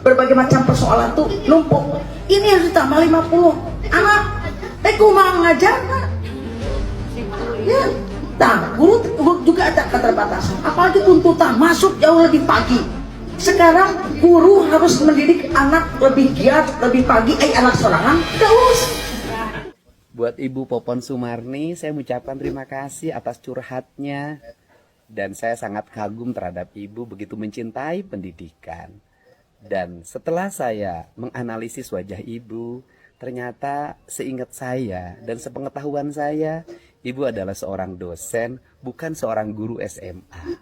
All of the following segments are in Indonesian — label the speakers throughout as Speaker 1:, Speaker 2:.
Speaker 1: Berbagai macam persoalan tuh numpuk. Ini harus ditambah 50 anak. Kumaha ngajarna. Ya, nah, guru juga ada keterbatasan. Apalagi tuntutan masuk jauh lebih pagi. Sekarang guru harus mendidik anak lebih giat, lebih pagi. Anak sorangan, gak urus.
Speaker 2: Buat Ibu Popon Sumarni, saya mengucapkan terima kasih atas curhatnya. Dan saya sangat kagum terhadap Ibu begitu mencintai pendidikan. Dan setelah saya menganalisis wajah Ibu, ternyata seingat saya dan sepengetahuan saya, Ibu adalah seorang dosen, bukan seorang guru SMA.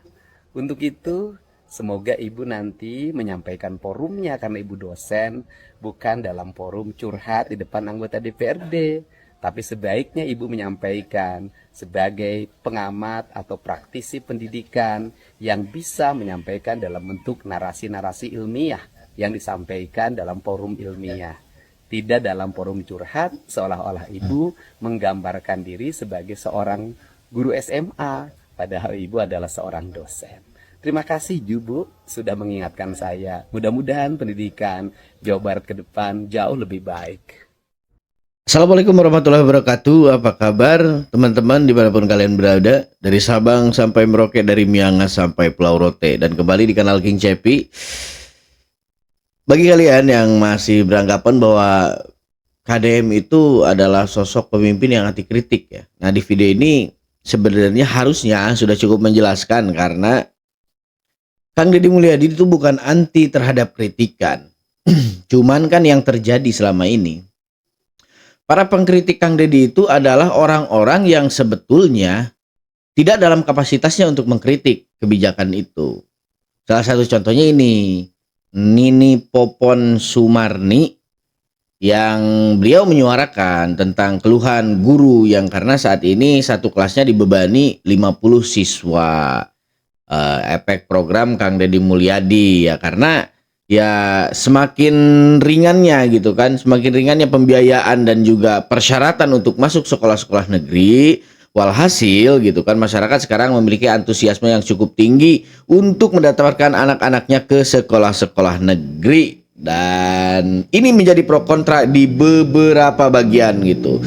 Speaker 2: Untuk itu, semoga Ibu nanti menyampaikan forumnya karena Ibu dosen, bukan dalam forum curhat di depan anggota DPRD. Tapi sebaiknya Ibu menyampaikan sebagai pengamat atau praktisi pendidikan yang bisa menyampaikan dalam bentuk narasi-narasi ilmiah yang disampaikan dalam forum ilmiah. Tidak dalam forum curhat seolah-olah Ibu menggambarkan diri sebagai seorang guru SMA, padahal Ibu adalah seorang dosen. Terima kasih Bu sudah mengingatkan saya. Mudah-mudahan pendidikan Jawa Barat ke depan jauh lebih baik.
Speaker 3: Assalamualaikum warahmatullahi wabarakatuh. Apa kabar teman-teman dimanapun kalian berada, dari Sabang sampai Merauke, dari Miangas sampai Pulau Rote, dan kembali di kanal King Cepi. Bagi kalian yang masih beranggapan bahwa KDM itu adalah sosok pemimpin yang anti kritik ya. Nah, di video ini sebenarnya harusnya sudah cukup menjelaskan, karena Kang Deddy Mulyadi itu bukan anti terhadap kritikan. Cuman kan yang terjadi selama ini, para pengkritik Kang Deddy itu adalah orang-orang yang sebetulnya tidak dalam kapasitasnya untuk mengkritik kebijakan itu. Salah satu contohnya ini, Nini Popon Sumarni, yang beliau menyuarakan tentang keluhan guru yang karena saat ini satu kelasnya dibebani 50 siswa. Efek program Kang Deddy Mulyadi ya, karena ya semakin ringannya gitu kan, semakin ringannya pembiayaan dan juga persyaratan untuk masuk sekolah-sekolah negeri. Walhasil gitu kan, masyarakat sekarang memiliki antusiasme yang cukup tinggi untuk mendaftarkan anak-anaknya ke sekolah-sekolah negeri. Dan ini menjadi pro kontra di beberapa bagian gitu.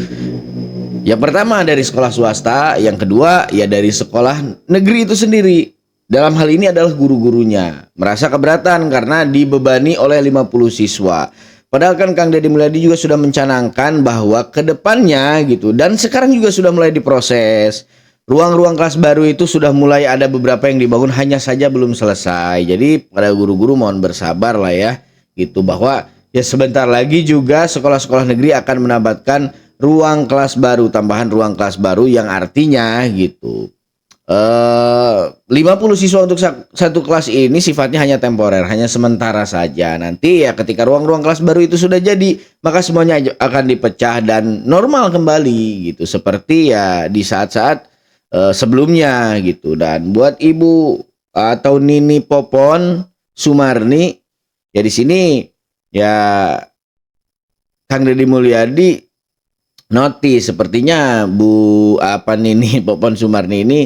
Speaker 3: Yang pertama dari sekolah swasta, yang kedua ya dari sekolah negeri itu sendiri. Dalam hal ini adalah guru-gurunya merasa keberatan karena dibebani oleh 50 siswa. Padahal kan Kang Deddy Mulyadi juga sudah mencanangkan bahwa ke depannya gitu, dan sekarang juga sudah mulai diproses. Ruang-ruang kelas baru itu sudah mulai ada beberapa yang dibangun, hanya saja belum selesai. Jadi pada guru-guru mohon bersabar lah ya gitu, bahwa ya sebentar lagi juga sekolah-sekolah negeri akan menambahkan ruang kelas baru, tambahan ruang kelas baru yang artinya gitu 50 siswa untuk satu kelas ini sifatnya hanya temporer, hanya sementara saja. Nanti ya ketika ruang-ruang kelas baru itu sudah jadi, maka semuanya akan dipecah dan normal kembali gitu, seperti ya di saat-saat sebelumnya gitu. Dan buat Ibu atau Nini Popon Sumarni ya, di sini ya Kang Deddy Mulyadi notice sepertinya Nini Popon Sumarni ini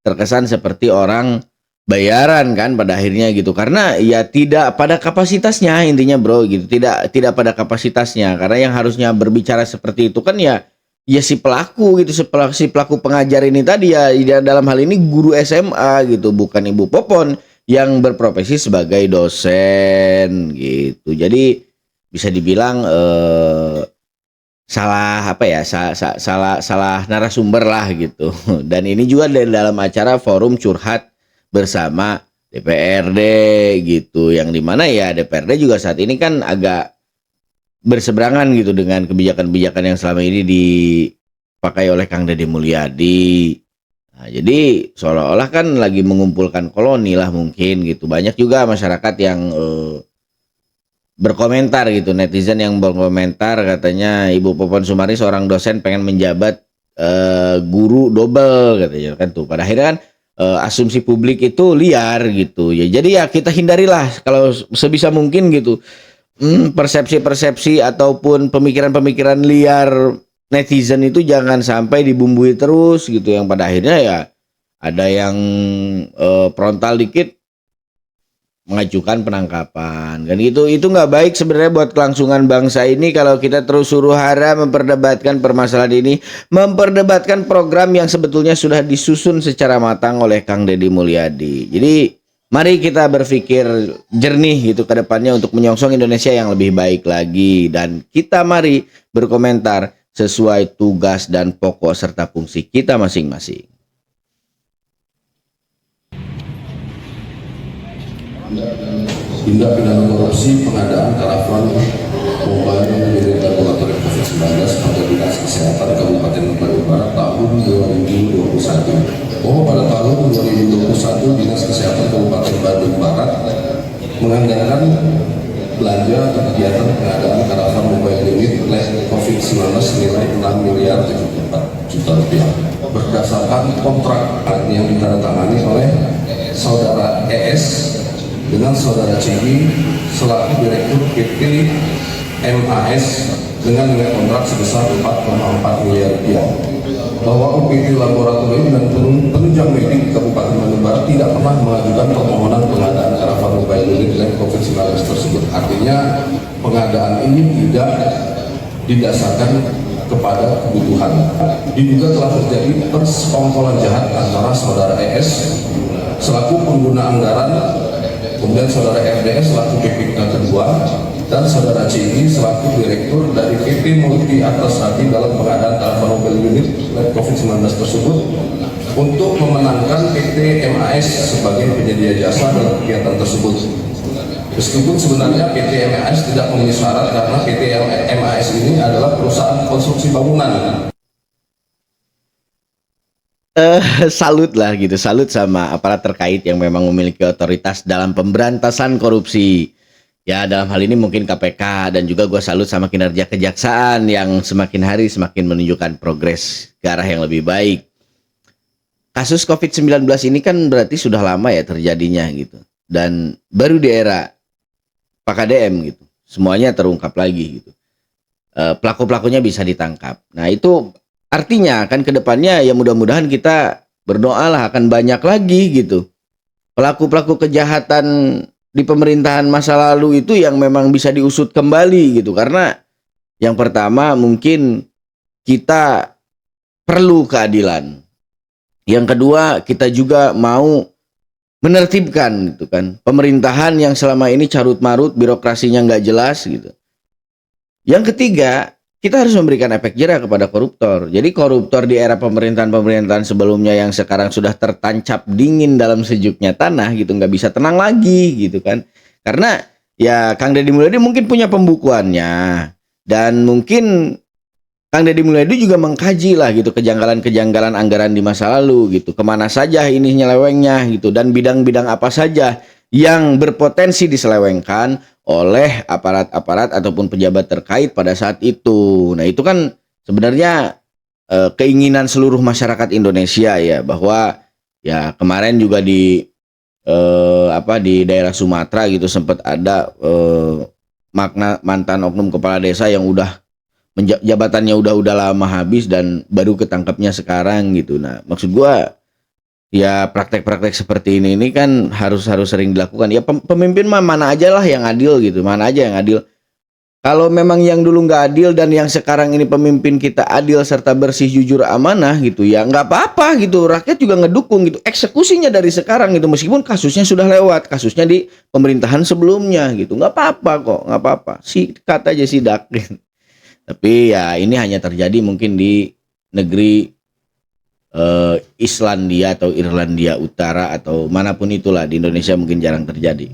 Speaker 3: terkesan seperti orang bayaran kan pada akhirnya gitu, karena ya tidak pada kapasitasnya intinya bro gitu, tidak pada kapasitasnya, karena yang harusnya berbicara seperti itu kan ya si pelaku gitu, si pelaku pengajar ini tadi ya, dalam hal ini guru SMA gitu, bukan Ibu Popon yang berprofesi sebagai dosen gitu. Jadi bisa dibilang salah narasumber lah gitu. Dan ini juga dari dalam acara forum curhat bersama DPRD gitu, yang dimana ya DPRD juga saat ini kan agak berseberangan gitu dengan kebijakan-kebijakan yang selama ini dipakai oleh Kang Deddy Mulyadi. Nah, jadi seolah-olah kan lagi mengumpulkan koloni lah mungkin gitu. Banyak juga masyarakat yang berkomentar gitu, netizen yang berkomentar, katanya Ibu Popon Sumarni seorang dosen pengen menjabat guru double katanya kan tuh. Pada akhirnya kan asumsi publik itu liar gitu ya. Jadi ya kita hindarilah kalau sebisa mungkin gitu persepsi-persepsi ataupun pemikiran-pemikiran liar netizen itu jangan sampai dibumbui terus gitu, yang pada akhirnya ya ada yang frontal dikit mengajukan penangkapan. Dan itu nggak baik sebenarnya buat kelangsungan bangsa ini kalau kita terus suruh hara memperdebatkan permasalahan ini, memperdebatkan program yang sebetulnya sudah disusun secara matang oleh Kang Deddy Mulyadi. Jadi mari kita berpikir jernih gitu ke depannya untuk menyongsong Indonesia yang lebih baik lagi, dan kita mari berkomentar sesuai tugas dan pokok serta fungsi kita masing-masing.
Speaker 4: Tindak pidana korupsi pengadaan karavan mobile milik laboratorium COVID-19 pada Dinas Kesehatan Kabupaten Bandung Barat tahun 2021. Bahwa pada tahun 2021 Dinas Kesehatan Kabupaten Bandung Barat menganggarkan belanja kegiatan pengadaan karavan mobile unit lab COVID-19 senilai 6 miliar 74 juta rupiah berdasarkan kontrak yang ditandatangani oleh saudara ES dengan saudara Cigi selaku Direktur PT MAS dengan nilai kontrak sebesar 4,4 miliar rupiah. Bahwa UPT Laboratorium dan penunjang medik Kabupaten Bandung Barat tidak pernah mengajukan permohonan pengadaan karavan mobile unit lab COVID-19 tersebut. Artinya pengadaan ini tidak didasarkan kepada kebutuhan. Diduga telah terjadi persekongkolan jahat antara saudara ES selaku pengguna anggaran, kemudian saudara RDS selaku BPK kedua, dan saudara CI selaku direktur dari PT Multi Atas Hati dalam pengadaan karavan mobile unit COVID-19 tersebut untuk memenangkan PT MAS sebagai penyedia jasa dalam kegiatan tersebut. Meskipun sebenarnya PT MAS tidak memenuhi syarat karena PT MAS ini adalah perusahaan konstruksi bangunan.
Speaker 3: Salut lah gitu, salut sama aparat terkait yang memang memiliki otoritas dalam pemberantasan korupsi. Ya dalam hal ini mungkin KPK, dan juga gue salut sama kinerja kejaksaan yang semakin hari semakin menunjukkan progres ke arah yang lebih baik. Kasus COVID-19 ini kan berarti sudah lama ya terjadinya gitu. Dan baru di era Pak KDM gitu, semuanya terungkap lagi gitu. Pelaku-pelakunya bisa ditangkap. Nah itu artinya kan ke depannya ya mudah-mudahan kita berdoa lah akan banyak lagi gitu pelaku-pelaku kejahatan di pemerintahan masa lalu itu yang memang bisa diusut kembali gitu. Karena yang pertama mungkin kita perlu keadilan. Yang kedua kita juga mau menertibkan gitu kan pemerintahan yang selama ini carut marut, birokrasinya nggak jelas gitu. Yang ketiga, kita harus memberikan efek jerah kepada koruptor. Jadi koruptor di era pemerintahan-pemerintahan sebelumnya yang sekarang sudah tertancap dingin dalam sejuknya tanah gitu, nggak bisa tenang lagi gitu kan. Karena ya Kang Deddy Mulyadi mungkin punya pembukuannya, dan mungkin Kang Deddy Mulyadi juga mengkaji lah gitu kejanggalan-kejanggalan anggaran di masa lalu gitu. Kemana saja ini nyelewengnya gitu, dan bidang-bidang apa saja yang berpotensi diselewengkan oleh aparat-aparat ataupun pejabat terkait pada saat itu. Nah itu kan sebenarnya keinginan seluruh masyarakat Indonesia ya, bahwa ya kemarin juga di daerah Sumatera gitu sempat ada mantan oknum kepala desa yang udah jabatannya udah lama habis dan baru ketangkapnya sekarang gitu. Nah maksud gua ya praktek-praktek seperti ini kan harus sering dilakukan. Ya pemimpin mah mana aja lah yang adil gitu, mana aja yang adil. Kalau memang yang dulu nggak adil dan yang sekarang ini pemimpin kita adil serta bersih, jujur, amanah gitu, ya nggak apa-apa gitu. Rakyat juga ngedukung gitu. Eksekusinya dari sekarang gitu, meskipun kasusnya sudah lewat, kasusnya di pemerintahan sebelumnya gitu, nggak apa-apa kok, nggak apa-apa. Sikat aja sidak. Gitu. Tapi ya ini hanya terjadi mungkin di negeri Islandia atau Irlandia Utara atau manapun itulah, di Indonesia mungkin jarang terjadi.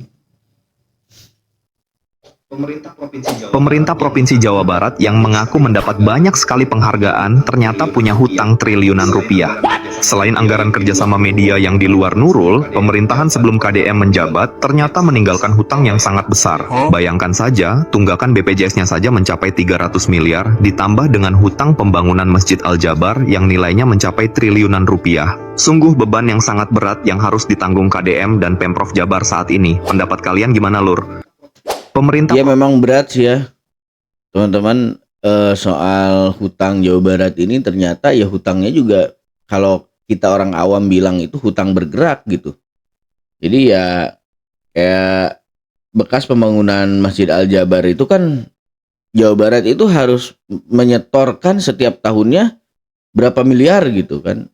Speaker 5: Pemerintah Provinsi Jawa Barat yang mengaku mendapat banyak sekali penghargaan ternyata punya hutang triliunan rupiah. Selain anggaran kerjasama media yang di luar Nurul, pemerintahan sebelum KDM menjabat ternyata meninggalkan hutang yang sangat besar. Bayangkan saja, tunggakan BPJS-nya saja mencapai 300 miliar, ditambah dengan hutang pembangunan Masjid Al-Jabar yang nilainya mencapai triliunan rupiah. Sungguh beban yang sangat berat yang harus ditanggung KDM dan Pemprov Jabar saat ini. Pendapat kalian gimana, Lur? Pemerintah
Speaker 3: ya memang berat sih ya teman-teman, soal hutang Jawa Barat ini ternyata ya hutangnya juga kalau kita orang awam bilang itu hutang bergerak gitu. Jadi ya Kayak bekas pembangunan Masjid Al-Jabar itu kan Jawa Barat itu harus menyetorkan setiap tahunnya berapa miliar gitu kan.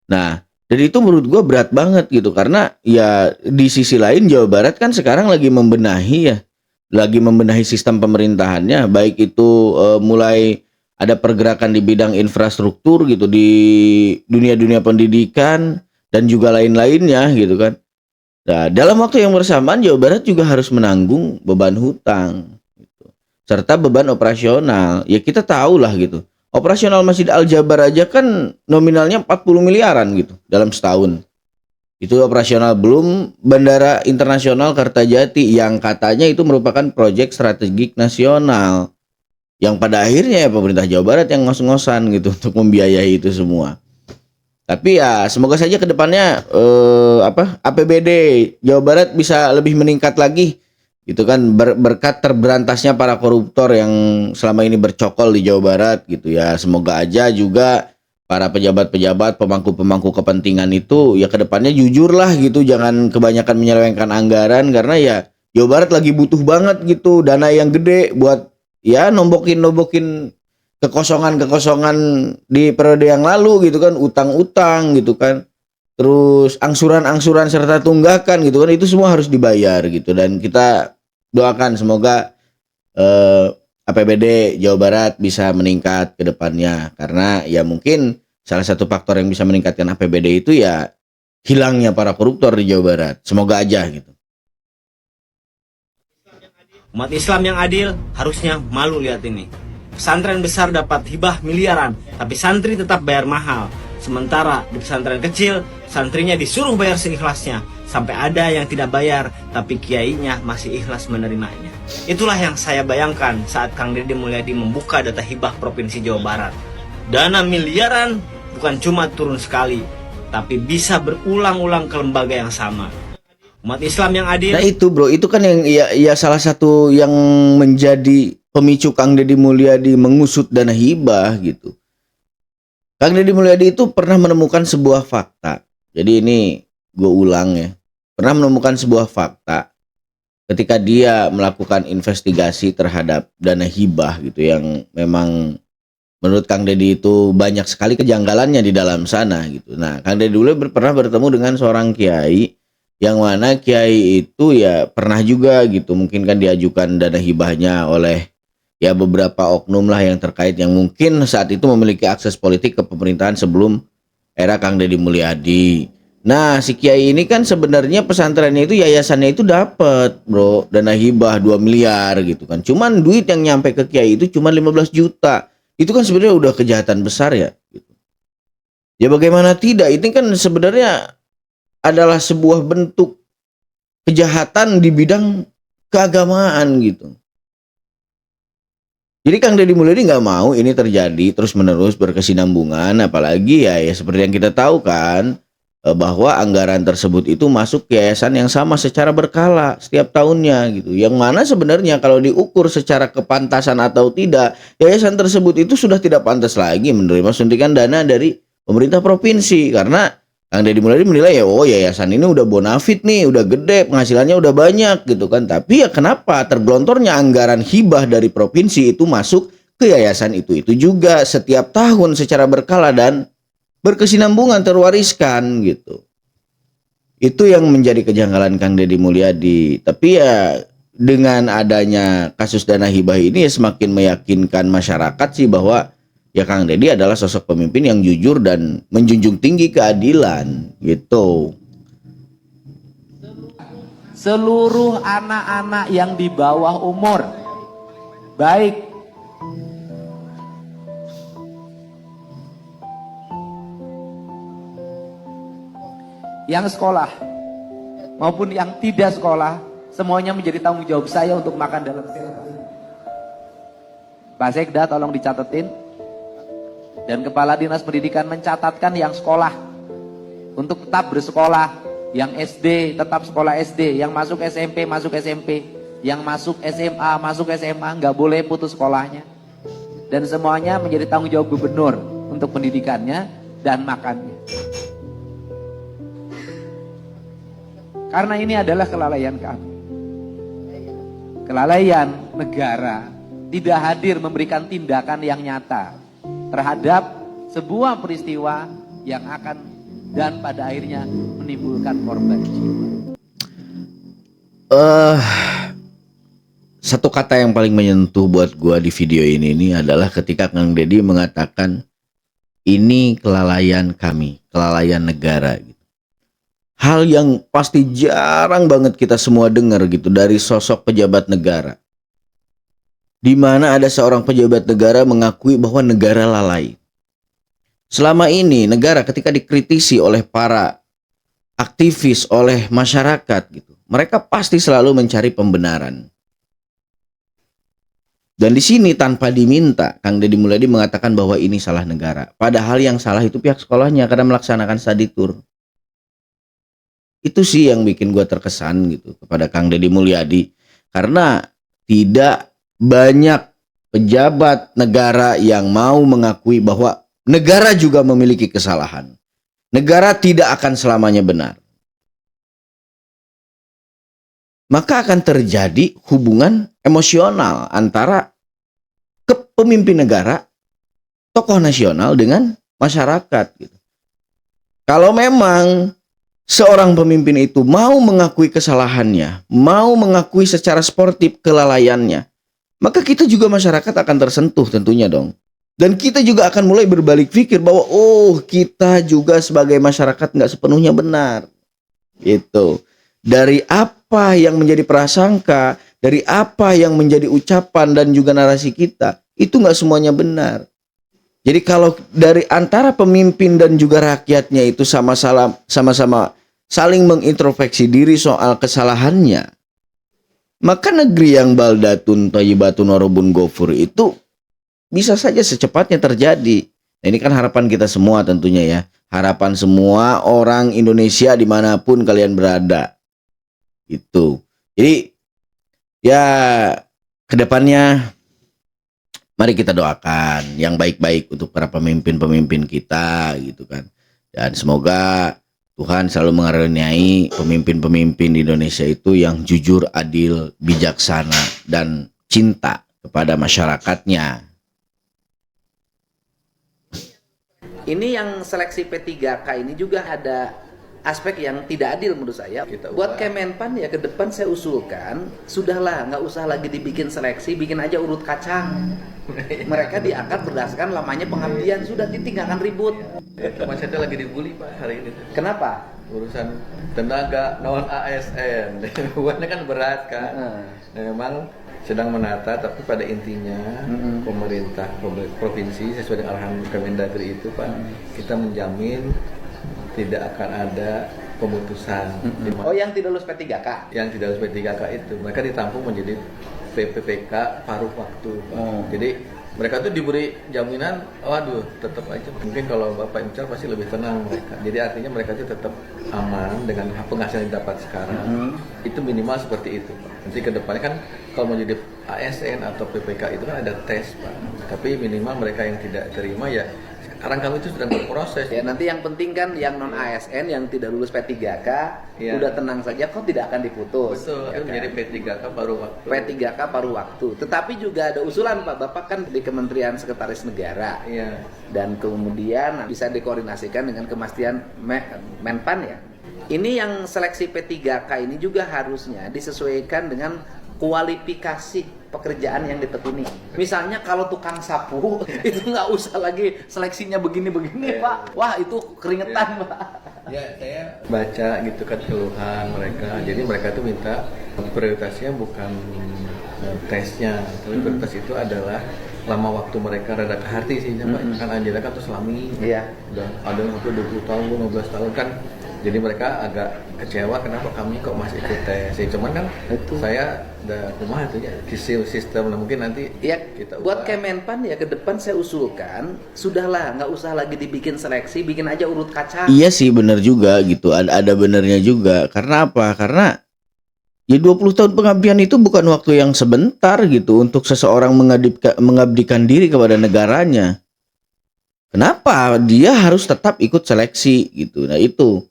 Speaker 3: Nah, jadi itu menurut gue berat banget gitu karena ya di sisi lain Jawa Barat kan sekarang lagi membenahi ya, lagi membenahi sistem pemerintahannya, baik itu mulai ada pergerakan di bidang infrastruktur gitu di dunia-dunia pendidikan dan juga lain-lainnya gitu kan. Nah, dalam waktu yang bersamaan Jawa Barat juga harus menanggung beban hutang gitu. Serta beban operasional. Ya kita tahu lah gitu. Operasional Masjid Al-Jabar aja kan nominalnya 40 miliaran gitu dalam setahun. Itu operasional, belum Bandara Internasional Kertajati yang katanya itu merupakan proyek strategik nasional. Yang pada akhirnya ya pemerintah Jawa Barat yang ngos-ngosan gitu untuk membiayai itu semua. Tapi ya semoga saja ke depannya APBD Jawa Barat bisa lebih meningkat lagi gitu kan, berkat terberantasnya para koruptor yang selama ini bercokol di Jawa Barat gitu ya. Semoga aja juga para pejabat-pejabat, pemangku-pemangku kepentingan itu ya ke depannya jujur lah gitu, jangan kebanyakan menyelewengkan anggaran karena ya Jawa Barat lagi butuh banget gitu dana yang gede buat ya nombokin kekosongan-kekosongan di periode yang lalu gitu kan, utang-utang gitu kan, terus angsuran-angsuran serta tunggakan gitu kan, itu semua harus dibayar gitu. Dan kita doakan semoga APBD Jawa Barat bisa meningkat ke depannya karena ya mungkin salah satu faktor yang bisa meningkatkan APBD itu ya hilangnya para koruptor di Jawa Barat. Semoga aja gitu.
Speaker 6: Umat Islam yang adil harusnya malu lihat ini. Pesantren besar dapat hibah miliaran, tapi santri tetap bayar mahal. Sementara di pesantren kecil, santrinya disuruh bayar seikhlasnya. Sampai ada yang tidak bayar, tapi kiainya masih ikhlas menerimanya. Itulah yang saya bayangkan saat Kang Deddy Mulyadi membuka data hibah Provinsi Jawa Barat. Dana miliaran bukan cuma turun sekali, tapi bisa berulang-ulang ke lembaga yang sama. Umat Islam yang adil.
Speaker 3: Nah itu bro, itu kan yang ya salah satu yang menjadi pemicu Kang Deddy Mulyadi mengusut dana hibah gitu. Kang Deddy Mulyadi itu pernah menemukan sebuah fakta. Jadi ini gue ulang ya. Pernah menemukan sebuah fakta ketika dia melakukan investigasi terhadap dana hibah gitu yang memang menurut Kang Deddy itu banyak sekali kejanggalannya di dalam sana gitu. Nah, Kang Deddy dulu pernah bertemu dengan seorang kiai yang mana kiai itu ya pernah juga gitu mungkin kan diajukan dana hibahnya oleh ya beberapa oknum lah yang terkait yang mungkin saat itu memiliki akses politik ke pemerintahan sebelum era Kang Deddy Mulyadi. Nah, si kiai ini kan sebenarnya pesantrennya itu yayasannya itu dapat, bro, dana hibah 2 miliar gitu kan. Cuman duit yang nyampe ke kiai itu cuma 15 juta. Itu kan sebenarnya udah kejahatan besar ya gitu. Ya bagaimana tidak? Ini kan sebenarnya adalah sebuah bentuk kejahatan di bidang keagamaan gitu. Jadi Kang Deddy Mulyadi nggak mau ini terjadi terus menerus berkesinambungan, apalagi ya seperti yang kita tahu kan bahwa anggaran tersebut itu masuk ke yayasan yang sama secara berkala setiap tahunnya gitu. Yang mana sebenarnya kalau diukur secara kepantasan atau tidak, yayasan tersebut itu sudah tidak pantas lagi menerima suntikan dana dari pemerintah provinsi karena Kang Deddy Mulyadi menilai ya oh yayasan ini udah bonafit nih, udah gede, penghasilannya udah banyak gitu kan. Tapi ya kenapa tergelontornya anggaran hibah dari provinsi itu masuk ke yayasan itu juga setiap tahun secara berkala dan berkesinambungan terwariskan gitu. Itu yang menjadi kejanggalan Kang Deddy Mulyadi. Tapi ya dengan adanya kasus dana hibah ini ya semakin meyakinkan masyarakat sih bahwa ya Kang Deddy adalah sosok pemimpin yang jujur dan menjunjung tinggi keadilan gitu.
Speaker 7: Seluruh anak-anak yang di bawah umur, baik yang sekolah maupun yang tidak sekolah, semuanya menjadi tanggung jawab saya untuk makan dalam shelter. Pak Sekda tolong dicatetin. Dan Kepala Dinas Pendidikan mencatatkan yang sekolah untuk tetap bersekolah, yang SD tetap sekolah SD, yang masuk SMP masuk SMP, yang masuk SMA nggak boleh putus sekolahnya. Dan semuanya menjadi tanggung jawab gubernur untuk pendidikannya dan makannya. Karena ini adalah kelalaian kami. Kelalaian negara tidak hadir memberikan tindakan yang nyata terhadap sebuah peristiwa yang akan dan pada akhirnya menimbulkan korban jiwa.
Speaker 3: Satu kata yang paling menyentuh buat gua di video ini adalah ketika Kang Deddy mengatakan ini kelalaian kami, kelalaian negara gitu. Hal yang pasti jarang banget kita semua dengar gitu dari sosok pejabat negara. Di mana ada seorang pejabat negara mengakui bahwa negara lalai. Selama ini negara ketika dikritisi oleh para aktivis, oleh masyarakat gitu, mereka pasti selalu mencari pembenaran. Dan di sini tanpa diminta, Kang Deddy Mulyadi mengatakan bahwa ini salah negara. Padahal yang salah itu pihak sekolahnya karena melaksanakan study tour. Itu sih yang bikin gue terkesan gitu kepada Kang Deddy Mulyadi. Karena tidak banyak pejabat negara yang mau mengakui bahwa negara juga memiliki kesalahan. Negara tidak akan selamanya benar. Maka akan terjadi hubungan emosional antara kepemimpin negara, tokoh nasional dengan masyarakat gitu. Kalau memang seorang pemimpin itu mau mengakui kesalahannya, mau mengakui secara sportif kelalaiannya, maka kita juga masyarakat akan tersentuh tentunya dong. Dan kita juga akan mulai berbalik pikir bahwa oh, kita juga sebagai masyarakat nggak sepenuhnya benar. Gitu. Dari apa yang menjadi prasangka, dari apa yang menjadi ucapan dan juga narasi kita, itu nggak semuanya benar. Jadi kalau dari antara pemimpin dan juga rakyatnya itu sama-sama saling mengintrospeksi diri soal kesalahannya, maka negeri yang baldatun thayyibatun warabun ghafur itu bisa saja secepatnya terjadi. Nah, ini kan harapan kita semua tentunya ya. Harapan semua orang Indonesia dimanapun kalian berada. Itu. Jadi ya kedepannya mari kita doakan yang baik-baik untuk para pemimpin-pemimpin kita gitu kan. Dan semoga Tuhan selalu mengaruniai pemimpin-pemimpin di Indonesia itu yang jujur, adil, bijaksana, dan cinta kepada masyarakatnya.
Speaker 7: Ini yang seleksi P3K ini juga ada aspek yang tidak adil menurut saya. Buat Kemenpan ya ke depan saya usulkan, sudahlah nggak usah lagi dibikin seleksi, bikin aja urut kacang. Mereka diangkat berdasarkan lamanya pengabdian, sudah titik, nggak akan ribut.
Speaker 8: Mas saya lagi dibully Pak hari ini.
Speaker 7: Kenapa?
Speaker 8: Urusan tenaga non ASN, hubungannya kan berat kan. Nah, memang sedang menata, tapi pada intinya pemerintah provinsi sesuai dengan arahan Kemendagri itu Pak, kita menjamin tidak akan ada pemutusan.
Speaker 7: Oh, yang tidak lulus P3K?
Speaker 8: Yang tidak lulus P3K itu, mereka ditampung menjadi PPK paruh waktu Pak. Jadi mereka tuh diberi jaminan, waduh tetap aja. Mungkin kalau Bapak Imcal pasti lebih tenang mereka. Jadi artinya mereka itu tetap aman dengan penghasilan yang didapat sekarang. Itu minimal seperti itu Pak. Nanti ke depannya kan kalau mau jadi ASN atau PPK itu kan ada tes Pak. Tapi minimal mereka yang tidak terima ya sekarang kami itu sedang berproses.
Speaker 7: Ya nanti yang penting kan yang non ASN yang tidak lulus P3K udah tenang saja kok tidak akan diputus.
Speaker 8: Betul,
Speaker 7: ya
Speaker 8: itu
Speaker 7: kan?
Speaker 8: menjadi P3K paruh waktu.
Speaker 7: P3K paruh waktu. Tetapi juga ada usulan Pak, Bapak kan di Kementerian Sekretaris Negara.
Speaker 8: Iya.
Speaker 7: Dan kemudian bisa dikoordinasikan dengan Kementerian Menpan ya. Ini yang seleksi P3K ini juga harusnya disesuaikan dengan kualifikasi pekerjaan yang ditekuni. Misalnya kalau tukang sapu itu nggak usah lagi seleksinya begini-begini Pak. Wah itu keringetan Pak.
Speaker 8: Ya saya baca gitu kan keluhan mereka. Jadi mereka tuh minta prioritasnya bukan tesnya, tapi prioritas itu adalah lama waktu mereka rada ke hati sih Pak. Kan Anjela kan tuh selami.
Speaker 7: Iya.
Speaker 8: Udah ada yang 20 tahun, 15 tahun kan. Jadi mereka agak kecewa kenapa kami kok masih ikut tes. Ya, cuman kan
Speaker 7: itu
Speaker 8: saya udah rumah itu ya sistem, nah, mungkin nanti
Speaker 7: ya
Speaker 8: kita
Speaker 7: buat Kemenpan ya ke depan saya usulkan, sudahlah nggak usah lagi dibikin seleksi, bikin aja urut kacang.
Speaker 3: Iya sih benar juga gitu. Ada benernya juga. Karena apa? Karena ya 20 tahun pengabdian itu bukan waktu yang sebentar gitu untuk seseorang mengabdikan diri kepada negaranya. Kenapa dia harus tetap ikut seleksi gitu? Nah itu.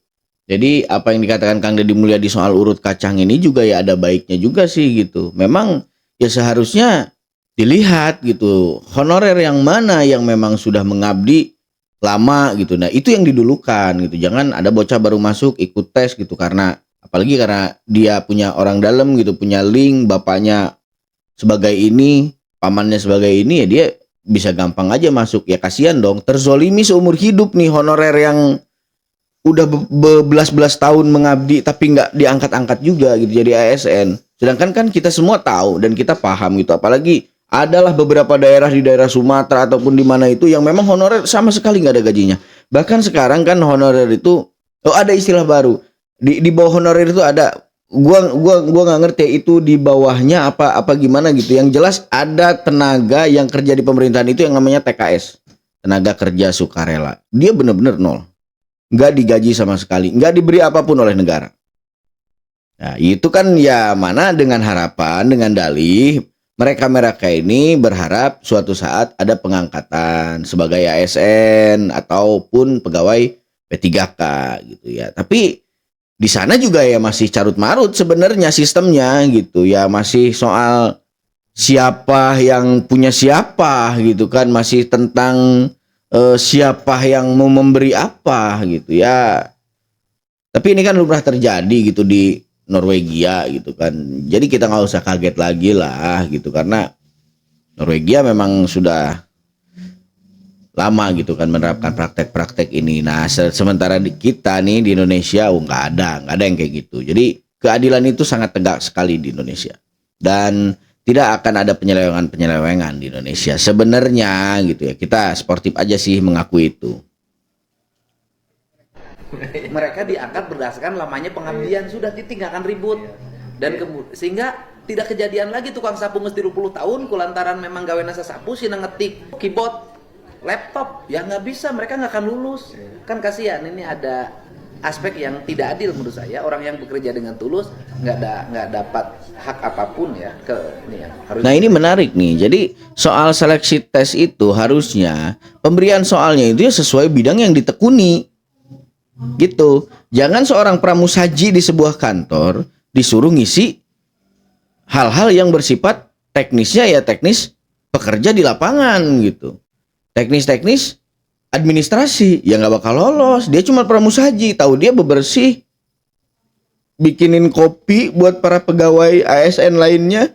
Speaker 3: Jadi apa yang dikatakan Kang Deddy Mulyadi soal urut kacang ini juga ya ada baiknya juga sih gitu. Memang ya seharusnya dilihat gitu honorer yang mana yang memang sudah mengabdi lama gitu. Nah itu yang didulukan gitu. Jangan ada bocah baru masuk ikut tes gitu, karena apalagi karena dia punya orang dalam gitu, punya link, bapaknya sebagai ini, pamannya sebagai ini, ya dia bisa gampang aja masuk. Ya kasihan dong, terzolimi seumur hidup nih honorer yang udah belas-belas tahun mengabdi tapi nggak diangkat-angkat juga gitu jadi ASN. Sedangkan kan kita semua tahu dan kita paham gitu, apalagi adalah beberapa daerah di daerah Sumatera ataupun di mana itu yang memang honorer sama sekali nggak ada gajinya. Bahkan sekarang kan honorer itu ada istilah baru. Di bawah honorer itu ada, gua nggak ngerti itu di bawahnya apa gimana gitu. Yang jelas ada tenaga yang kerja di pemerintahan itu yang namanya TKS, tenaga kerja sukarela. Dia bener-bener nol, nggak digaji sama sekali, nggak diberi apapun oleh negara. Nah itu kan ya mana dengan harapan, dengan dalih mereka ini berharap suatu saat ada pengangkatan sebagai ASN ataupun pegawai P3K gitu ya. Tapi di sana juga ya masih carut marut sebenarnya sistemnya gitu ya, masih soal siapa yang punya siapa gitu kan, masih tentang siapa yang mau memberi apa gitu ya. Tapi ini kan lumrah terjadi gitu di Norwegia gitu kan. Jadi kita nggak usah kaget lagi lah gitu, karena Norwegia memang sudah lama gitu kan menerapkan praktek-praktek ini. Nah sementara di kita nih di Indonesia nggak ada yang kayak gitu. Jadi keadilan itu sangat tegak sekali di Indonesia, dan tidak akan ada penyelewengan di Indonesia sebenarnya gitu ya. Kita sportif aja sih mengakui itu.
Speaker 7: Mereka diangkat berdasarkan lamanya pengabdian, sudah ditinggalkan ribut. Dan sehingga tidak kejadian lagi tukang sapu mesti 20 tahun kulantaran memang gawe nasa sapu sih ngetik keyboard laptop ya nggak bisa, mereka nggak akan lulus. Kan kasihan, ini ada aspek yang tidak adil menurut saya. Orang yang bekerja dengan tulus nggak dapat hak apapun ya ini ya, harus.
Speaker 3: Nah ini menarik nih. Jadi soal seleksi tes itu harusnya pemberian soalnya itu ya sesuai bidang yang ditekuni gitu. Jangan seorang pramusaji di sebuah kantor disuruh ngisi hal-hal yang bersifat teknisnya ya teknis pekerja di lapangan gitu. Teknis administrasi ya nggak bakal lolos. Dia cuma pramusaji, tahu dia bebersih, bikinin kopi buat para pegawai ASN lainnya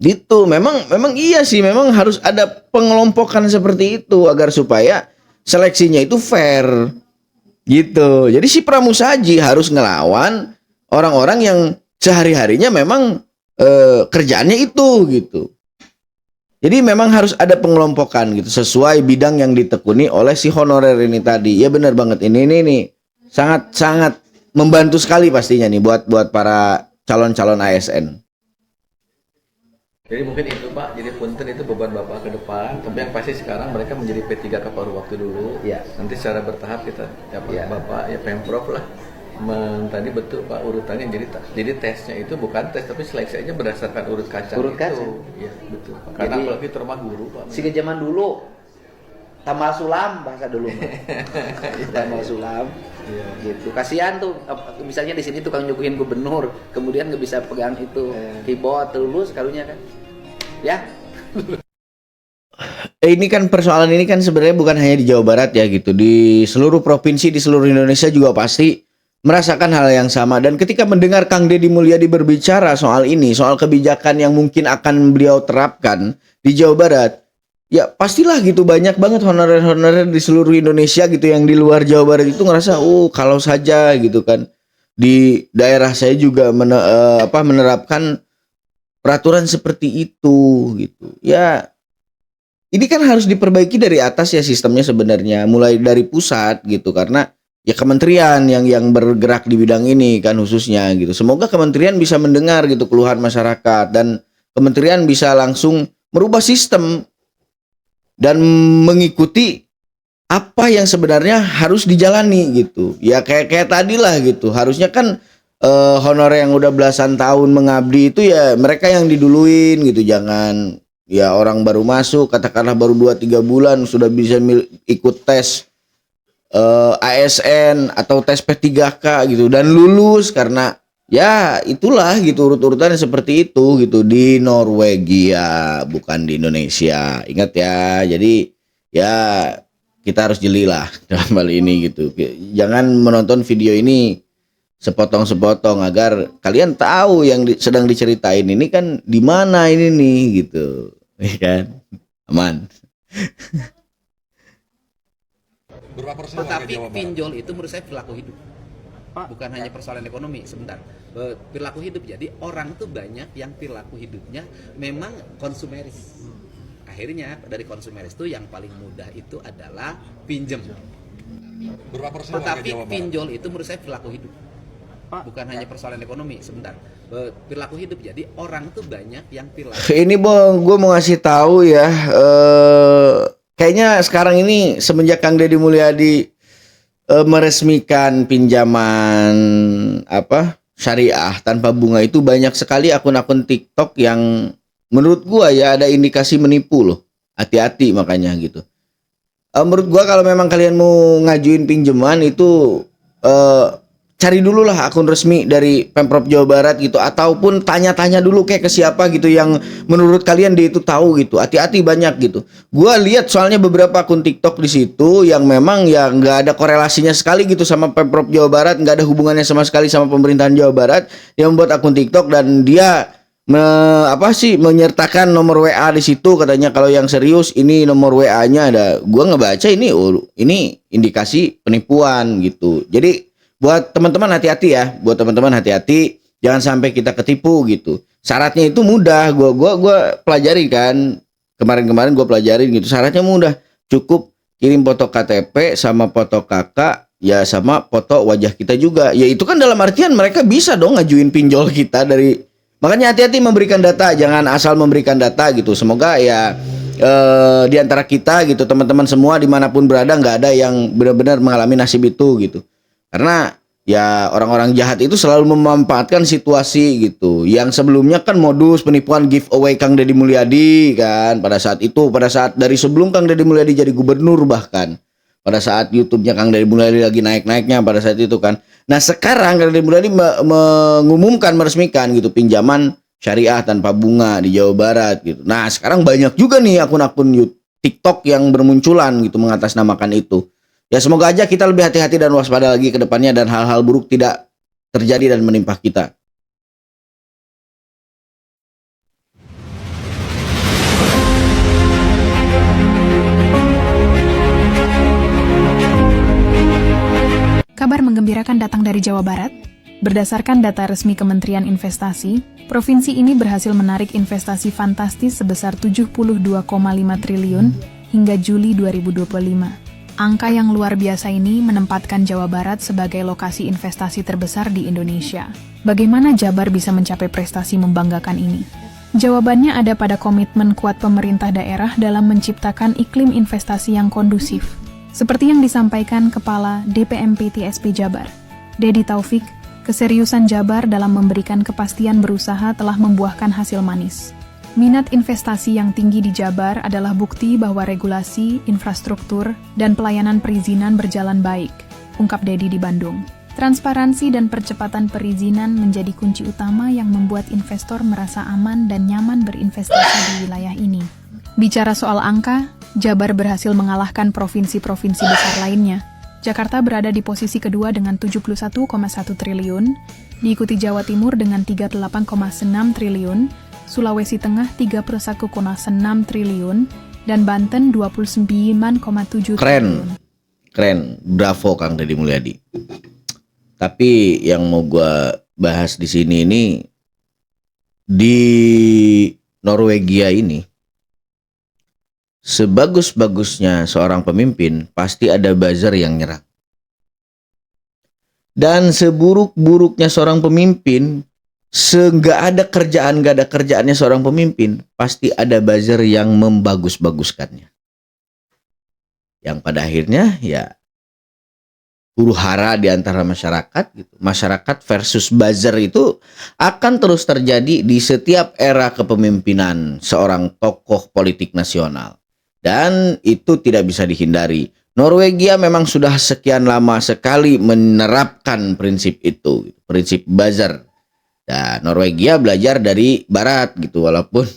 Speaker 3: gitu. Memang iya sih, memang harus ada pengelompokan seperti itu agar supaya seleksinya itu fair gitu. Jadi si pramusaji harus ngelawan orang-orang yang sehari-harinya memang kerjaannya itu gitu. Jadi memang harus ada pengelompokan gitu sesuai bidang yang ditekuni oleh si honorer ini tadi. Ya benar banget, ini sangat membantu sekali pastinya nih buat para calon-calon ASN.
Speaker 8: Jadi mungkin itu Pak, jadi punten itu beban Bapak ke depan, tapi yang pasti sekarang mereka menjadi P3K paruh waktu dulu.
Speaker 7: Ya.
Speaker 8: Nanti secara bertahap kita ya Pak,
Speaker 7: Ya.
Speaker 8: Bapak ya Pemprov lah. Tadi betul Pak urutannya, jadi tesnya itu bukan tes tapi seleksinya berdasarkan urut kacang.
Speaker 7: Urut kacang.
Speaker 8: Iya betul Pak. Karena
Speaker 7: Jadi,
Speaker 8: apalagi terutama guru Pak.
Speaker 7: Sehingga zaman dulu tamal sulam bahasa dulu mah. Tamal sulam.
Speaker 8: Iya.
Speaker 7: Gitu. Kasihan tuh misalnya di sini tukang nyuguhin gubernur, kemudian nggak bisa pegang itu keyboard lulus karunya kan. Ya.
Speaker 3: Ini kan persoalan ini kan sebenarnya bukan hanya di Jawa Barat ya gitu. Di seluruh provinsi di seluruh Indonesia juga pasti merasakan hal yang sama. Dan ketika mendengar Kang Deddy Mulyadi berbicara soal ini, soal kebijakan yang mungkin akan beliau terapkan di Jawa Barat, ya pastilah gitu banyak banget honorer-honorer di seluruh Indonesia gitu yang di luar Jawa Barat itu ngerasa kalau saja gitu kan di daerah saya juga menerapkan peraturan seperti itu gitu. Ya ini kan harus diperbaiki dari atas ya sistemnya sebenarnya, mulai dari pusat gitu, karena ya kementerian yang bergerak di bidang ini kan khususnya gitu. Semoga kementerian bisa mendengar gitu keluhan masyarakat dan kementerian bisa langsung merubah sistem dan mengikuti apa yang sebenarnya harus dijalani gitu. Ya kayak tadi lah gitu. Harusnya kan honorer yang udah belasan tahun mengabdi itu ya mereka yang diduluin gitu. Jangan ya orang baru masuk katakanlah baru 2-3 bulan sudah bisa ikut tes ASN atau tes P3K gitu dan lulus karena ya itulah gitu urut-urutannya seperti itu gitu di Norwegia bukan di Indonesia. Ingat ya. Jadi ya kita harus jeli lah dalam hal ini gitu. Jangan menonton video ini sepotong-sepotong agar kalian tahu yang sedang diceritain ini kan di mana ini nih gitu. Ya kan? Aman.
Speaker 2: Tetapi pinjol itu menurut saya perilaku hidup. Bukan hanya persoalan ekonomi, sebentar. Perilaku hidup. Jadi orang tuh banyak yang perilaku hidupnya memang konsumeris. Akhirnya dari konsumeris itu yang paling mudah itu adalah pinjem. Tetapi pinjol itu menurut saya perilaku hidup. Bukan hanya persoalan ekonomi, sebentar. Perilaku hidup. Jadi orang tuh banyak yang perilaku.
Speaker 3: Ini Bang, gue mau ngasih tahu ya. Kayaknya sekarang ini semenjak Kang Deddy Mulyadi meresmikan pinjaman syariah tanpa bunga itu banyak sekali akun-akun TikTok yang menurut gua ya ada indikasi menipu loh. Hati-hati makanya gitu. Menurut gua kalau memang kalian mau ngajuin pinjaman itu cari dulu lah akun resmi dari Pemprov Jawa Barat gitu ataupun tanya-tanya dulu kayak ke siapa gitu yang menurut kalian dia itu tahu gitu. Hati-hati banyak gitu. Gua lihat soalnya beberapa akun TikTok di situ yang memang ya nggak ada korelasinya sekali gitu sama Pemprov Jawa Barat, nggak ada hubungannya sama sekali sama pemerintahan Jawa Barat yang membuat akun TikTok dan dia menyertakan nomor WA di situ katanya kalau yang serius ini nomor WA-nya ada. Gua ngebaca ini indikasi penipuan gitu. Jadi buat teman-teman hati-hati ya, jangan sampai kita ketipu gitu. Syaratnya itu mudah, gua pelajari kan kemarin gua pelajarin gitu. Syaratnya mudah, cukup kirim foto KTP sama foto kakak, ya sama foto wajah kita juga. Ya itu kan dalam artian mereka bisa dong ngajuin pinjol kita dari. Makanya hati-hati memberikan data, jangan asal memberikan data gitu. Semoga ya di antara kita gitu teman-teman semua dimanapun berada nggak ada yang benar-benar mengalami nasib itu gitu. Karena ya orang-orang jahat itu selalu memanfaatkan situasi gitu. Yang sebelumnya kan modus penipuan giveaway Kang Deddy Mulyadi kan. Pada saat dari sebelum Kang Deddy Mulyadi jadi gubernur bahkan. Pada saat YouTube-nya Kang Deddy Mulyadi lagi naik-naiknya pada saat itu kan. Nah sekarang Kang Deddy Mulyadi meresmikan gitu pinjaman syariah tanpa bunga di Jawa Barat gitu. Nah sekarang banyak juga nih akun-akun TikTok yang bermunculan gitu mengatasnamakan itu. Ya semoga aja kita lebih hati-hati dan waspada lagi ke depannya dan hal-hal buruk tidak terjadi dan menimpa kita.
Speaker 9: Kabar menggembirakan datang dari Jawa Barat. Berdasarkan data resmi Kementerian Investasi, provinsi ini berhasil menarik investasi fantastis sebesar 72,5 triliun hingga Juli 2025. Angka yang luar biasa ini menempatkan Jawa Barat sebagai lokasi investasi terbesar di Indonesia. Bagaimana Jabar bisa mencapai prestasi membanggakan ini? Jawabannya ada pada komitmen kuat pemerintah daerah dalam menciptakan iklim investasi yang kondusif. Seperti yang disampaikan Kepala DPMP TSP Jabar, Dedi Taufik, keseriusan Jabar dalam memberikan kepastian berusaha telah membuahkan hasil manis. Minat investasi yang tinggi di Jabar adalah bukti bahwa regulasi, infrastruktur, dan pelayanan perizinan berjalan baik, ungkap Dedi di Bandung. Transparansi dan percepatan perizinan menjadi kunci utama yang membuat investor merasa aman dan nyaman berinvestasi di wilayah ini. Bicara soal angka, Jabar berhasil mengalahkan provinsi-provinsi besar lainnya. Jakarta berada di posisi kedua dengan 71,1 triliun, diikuti Jawa Timur dengan 38,6 triliun, Sulawesi Tengah 31,6 triliun, dan Banten 29,7 triliun.
Speaker 3: Keren, bravo Kang Deddy Mulyadi. Tapi yang mau gua bahas di sini ini di Norwegia ini sebagus-bagusnya seorang pemimpin pasti ada buzzer yang nyerang. Dan seburuk-buruknya seorang pemimpin, nggak ada kerjaannya seorang pemimpin, pasti ada buzzer yang membagus-baguskannya. Yang pada akhirnya ya huru-hara di antara masyarakat gitu. Masyarakat versus buzzer itu akan terus terjadi di setiap era kepemimpinan seorang tokoh politik nasional. Dan itu tidak bisa dihindari. Norwegia memang sudah sekian lama sekali menerapkan prinsip itu, prinsip buzzer. Nah, Norwegia belajar dari barat gitu, walaupun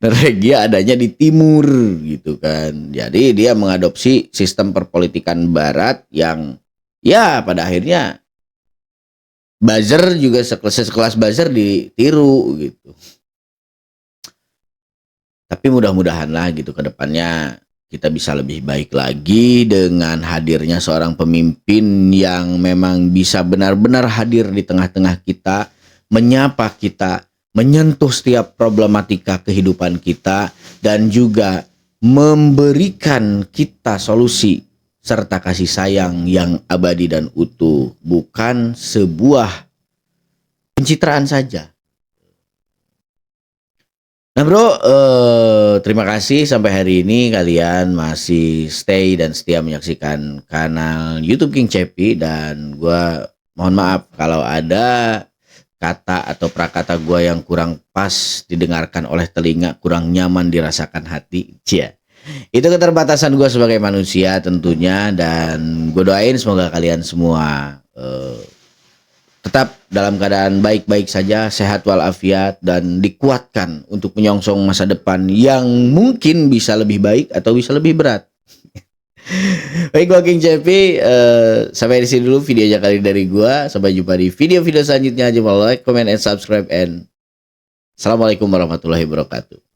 Speaker 3: Norwegia adanya di timur gitu kan. Jadi dia mengadopsi sistem perpolitikan barat yang ya pada akhirnya buzzer juga sekelas buzzer ditiru gitu. Tapi mudah-mudahan lah gitu ke depannya kita bisa lebih baik lagi dengan hadirnya seorang pemimpin yang memang bisa benar-benar hadir di tengah-tengah kita, menyapa kita, menyentuh setiap problematika kehidupan kita, dan juga memberikan kita solusi serta kasih sayang yang abadi dan utuh, bukan sebuah pencitraan saja. Nah bro, terima kasih sampai hari ini kalian masih stay dan setia menyaksikan kanal YouTube King Cepi, dan gue mohon maaf kalau ada kata atau prakata gue yang kurang pas didengarkan oleh telinga, kurang nyaman dirasakan hati. Itu keterbatasan gue sebagai manusia tentunya, dan gue doain semoga kalian semua tetap dalam keadaan baik-baik saja, sehat walafiat, dan dikuatkan untuk menyongsong masa depan yang mungkin bisa lebih baik atau bisa lebih berat. Baik, gue King Cepi, sampai di sini dulu videonya kali dari gue. Sampai jumpa di video-video selanjutnya. Jangan lupa like, comment, and subscribe, and assalamualaikum warahmatullahi wabarakatuh.